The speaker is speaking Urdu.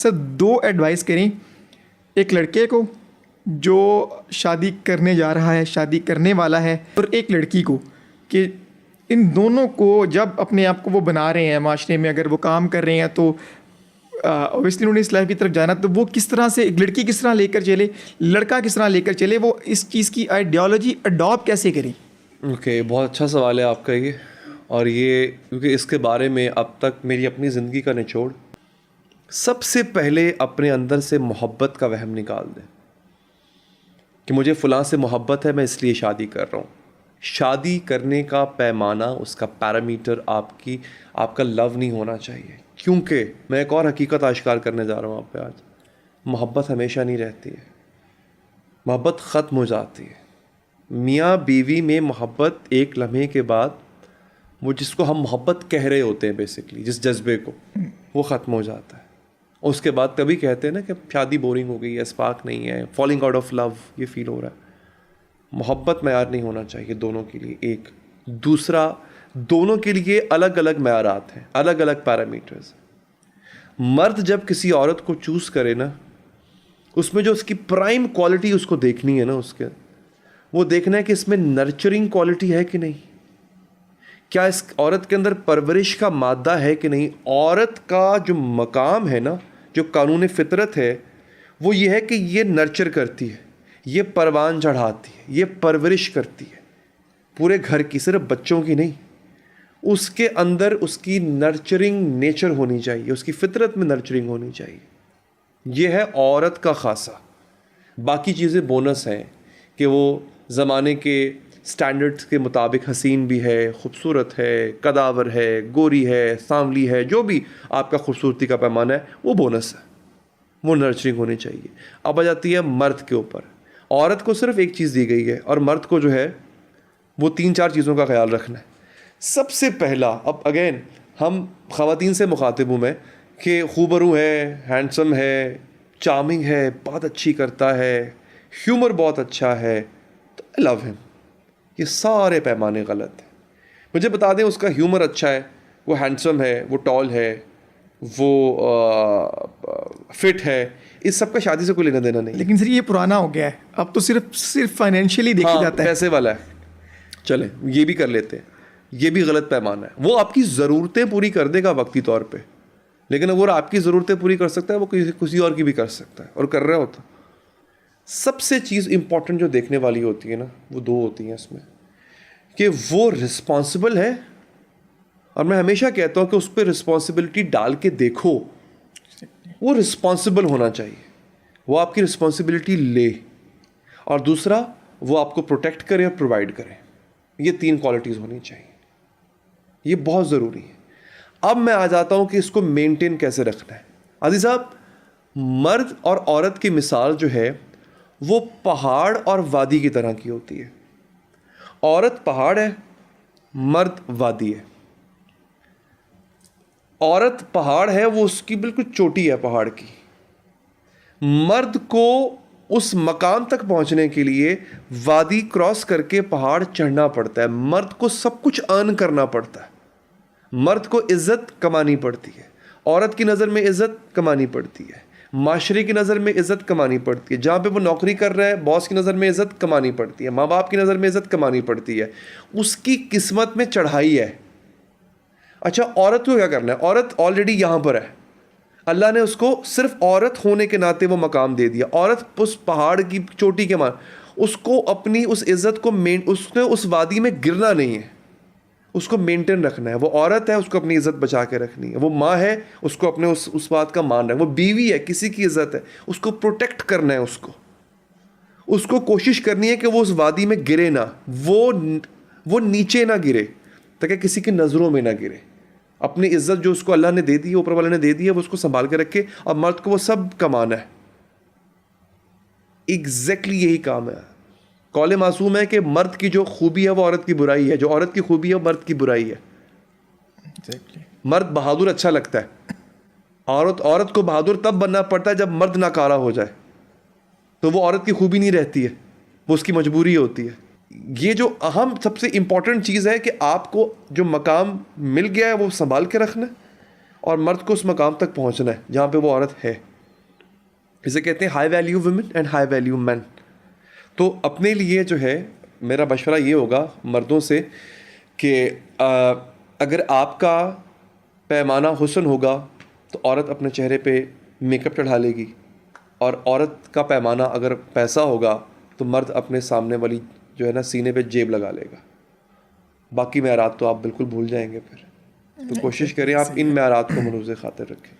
سر 2 ایڈوائس کریں ایک لڑکے کو جو شادی کرنے جا رہا ہے، شادی کرنے والا ہے، اور ایک لڑکی کو، کہ ان دونوں کو جب اپنے آپ کو وہ بنا رہے ہیں معاشرے میں، اگر وہ کام کر رہے ہیں تو اوبیسلی انہوں نے اس لائف کی طرف جانا، تو وہ کس طرح سے ایک لڑکی کس طرح لے کر چلے، لڑکا کس طرح لے کر چلے، وہ اس چیز کی آئیڈیالوجی اڈاپٹ کیسے کریں؟ اوکے، بہت اچھا سوال ہے آپ کا یہ، اور یہ کیونکہ اس کے بارے میں اب تک میری اپنی زندگی کا نچوڑ، سب سے پہلے اپنے اندر سے محبت کا وہم نکال دیں کہ مجھے فلاں سے محبت ہے، میں اس لیے شادی کر رہا ہوں۔ شادی کرنے کا پیمانہ، اس کا پیرامیٹر آپ کا لو نہیں ہونا چاہیے، کیونکہ میں ایک اور حقیقت آشکار کرنے جا رہا ہوں آپ پہ آج۔ محبت ہمیشہ نہیں رہتی ہے، محبت ختم ہو جاتی ہے۔ میاں بیوی میں محبت ایک لمحے کے بعد، وہ جس کو ہم محبت کہہ رہے ہوتے ہیں بیسکلی، جس جذبے کو، وہ ختم ہو جاتا ہے۔ اس کے بعد کبھی کہتے ہیں نا کہ شادی بورنگ ہو گئی ہے، اسپارک نہیں ہے، فالنگ آؤٹ آف لو، یہ فیل ہو رہا ہے۔ محبت معیار نہیں ہونا چاہیے دونوں کے لیے۔ ایک دوسرا، دونوں کے لیے الگ الگ معیارات ہیں، الگ الگ پیرامیٹرز۔ مرد جب کسی عورت کو چوز کرے نا، اس میں جو اس کی پرائم کوالٹی اس کو دیکھنی ہے نا، وہ دیکھنا ہے کہ اس میں نرچرنگ کوالٹی ہے کہ نہیں، کیا اس عورت کے اندر پرورش کا مادہ ہے کہ نہیں۔ عورت کا جو مقام ہے نا، جو قانون فطرت ہے، وہ یہ ہے کہ یہ نرچر کرتی ہے، یہ پروان چڑھاتی ہے، یہ پرورش کرتی ہے پورے گھر کی، صرف بچوں کی نہیں۔ اس کے اندر اس کی نرچرنگ نیچر ہونی چاہیے، اس کی فطرت میں نرچرنگ ہونی چاہیے۔ یہ ہے عورت کا خاصہ۔ باقی چیزیں بونس ہیں کہ وہ زمانے کے سٹینڈرڈز کے مطابق حسین بھی ہے، خوبصورت ہے، قداور ہے، گوری ہے، سانولی ہے، جو بھی آپ کا خوبصورتی کا پیمانہ ہے، وہ بونس ہے، وہ نرچرنگ ہونی چاہیے۔ اب آ جاتی ہے مرد کے اوپر۔ عورت کو صرف ایک چیز دی گئی ہے، اور مرد کو جو ہے وہ 3-4 چیزوں کا خیال رکھنا ہے۔ سب سے پہلا، اب اگین ہم خواتین سے مخاطب ہوں میں، کہ خوبرو ہے، ہینڈسم ہے، چارمنگ ہے، بات اچھی کرتا ہے، ہیومر بہت اچھا ہے، تو آئی لو ہم۔ یہ سارے پیمانے غلط ہیں۔ مجھے بتا دیں اس کا ہیومر اچھا ہے، وہ ہینڈسم ہے، وہ ٹال ہے، وہ فٹ ہے، اس سب کا شادی سے کوئی لینا دینا نہیں۔ لیکن سر یہ پرانا ہو گیا ہے، اب تو صرف فائنینشیلی دیکھا جاتا ہے، پیسے والا ہے۔ چلیں یہ بھی کر لیتے ہیں، یہ بھی غلط پیمانہ ہے۔ وہ آپ کی ضرورتیں پوری کر دے گا وقتی طور پہ، لیکن اگر آپ کی ضرورتیں پوری کر سکتا ہے، وہ کسی اور کی بھی کر سکتا ہے، اور کر رہا ہوتا۔ سب سے چیز امپورٹنٹ جو دیکھنے والی ہوتی ہے نا، وہ 2 ہوتی ہیں اس میں، کہ وہ رسپانسبل ہے، اور میں ہمیشہ کہتا ہوں کہ اس پہ رسپانسبلٹی ڈال کے دیکھو، وہ رسپانسبل ہونا چاہیے، وہ آپ کی رسپانسبلٹی لے، اور دوسرا وہ آپ کو پروٹیکٹ کرے اور پرووائڈ کرے۔ یہ 3 کوالٹیز ہونی چاہیے، یہ بہت ضروری ہے۔ اب میں آ جاتا ہوں کہ اس کو مینٹین کیسے رکھنا ہے۔ عزیز صاحب، مرد اور عورت کی مثال جو ہے وہ پہاڑ اور وادی کی طرح کی ہوتی ہے۔ عورت پہاڑ ہے، مرد وادی ہے۔ عورت پہاڑ ہے، وہ اس کی بالکل چوٹی ہے پہاڑ کی۔ مرد کو اس مقام تک پہنچنے کے لیے وادی کراس کر کے پہاڑ چڑھنا پڑتا ہے۔ مرد کو سب کچھ ارن کرنا پڑتا ہے، مرد کو عزت کمانی پڑتی ہے، عورت کی نظر میں عزت کمانی پڑتی ہے، معاشرے کی نظر میں عزت کمانی پڑتی ہے، جہاں پہ وہ نوکری کر رہا ہے باس کی نظر میں عزت کمانی پڑتی ہے، ماں باپ کی نظر میں عزت کمانی پڑتی ہے۔ اس کی قسمت میں چڑھائی ہے۔ اچھا، عورت کو کیا کرنا ہے؟ عورت آلریڈی یہاں پر ہے، اللہ نے اس کو صرف عورت ہونے کے ناطے وہ مقام دے دیا۔ عورت اس پہاڑ کی چوٹی کے اس کو اپنی اس عزت کو اس وادی میں گرنا نہیں ہے، اس کو مینٹین رکھنا ہے۔ وہ عورت ہے، اس کو اپنی عزت بچا کے رکھنی ہے۔ وہ ماں ہے، اس کو اپنے اس بات کا مان رکھنا ہے۔ وہ بیوی ہے، کسی کی عزت ہے، اس کو پروٹیکٹ کرنا ہے۔ اس کو کوشش کرنی ہے کہ وہ اس وادی میں گرے نہ، وہ نیچے نہ گرے، تاکہ کسی کی نظروں میں نہ گرے۔ اپنی عزت جو اس کو اللہ نے دے دی ہے، اوپر والے نے دے دی ہے، وہ اس کو سنبھال کے رکھے، اور مرد کو وہ سب کمانا ہے۔ ایگزیکٹلی یہی کام ہے۔ قول معصوم ہے کہ مرد کی جو خوبی ہے وہ عورت کی برائی ہے، جو عورت کی خوبی ہے وہ مرد کی برائی ہے۔ مرد بہادر اچھا لگتا ہے، عورت کو بہادر تب بننا پڑتا ہے جب مرد ناکارہ ہو جائے، تو وہ عورت کی خوبی نہیں رہتی ہے، وہ اس کی مجبوری ہوتی ہے۔ یہ جو اہم سب سے امپورٹنٹ چیز ہے کہ آپ کو جو مقام مل گیا ہے وہ سنبھال کے رکھنا ہے، اور مرد کو اس مقام تک پہنچنا ہے جہاں پہ وہ عورت ہے۔ اسے کہتے ہیں high value women and high value men. تو اپنے لیے جو ہے میرا مشورہ یہ ہوگا مردوں سے کہ اگر آپ کا پیمانہ حسن ہوگا تو عورت اپنے چہرے پہ میک اپ چڑھا لے گی, اور عورت کا پیمانہ اگر پیسہ ہوگا تو مرد اپنے سامنے والی جو ہے نا سینے پہ جیب لگا لے گا. باقی معیارات تو آپ بالکل بھول جائیں گے پھر. تو کوشش کریں آپ ان معیارات کو ملحوظ خاطر رکھیں.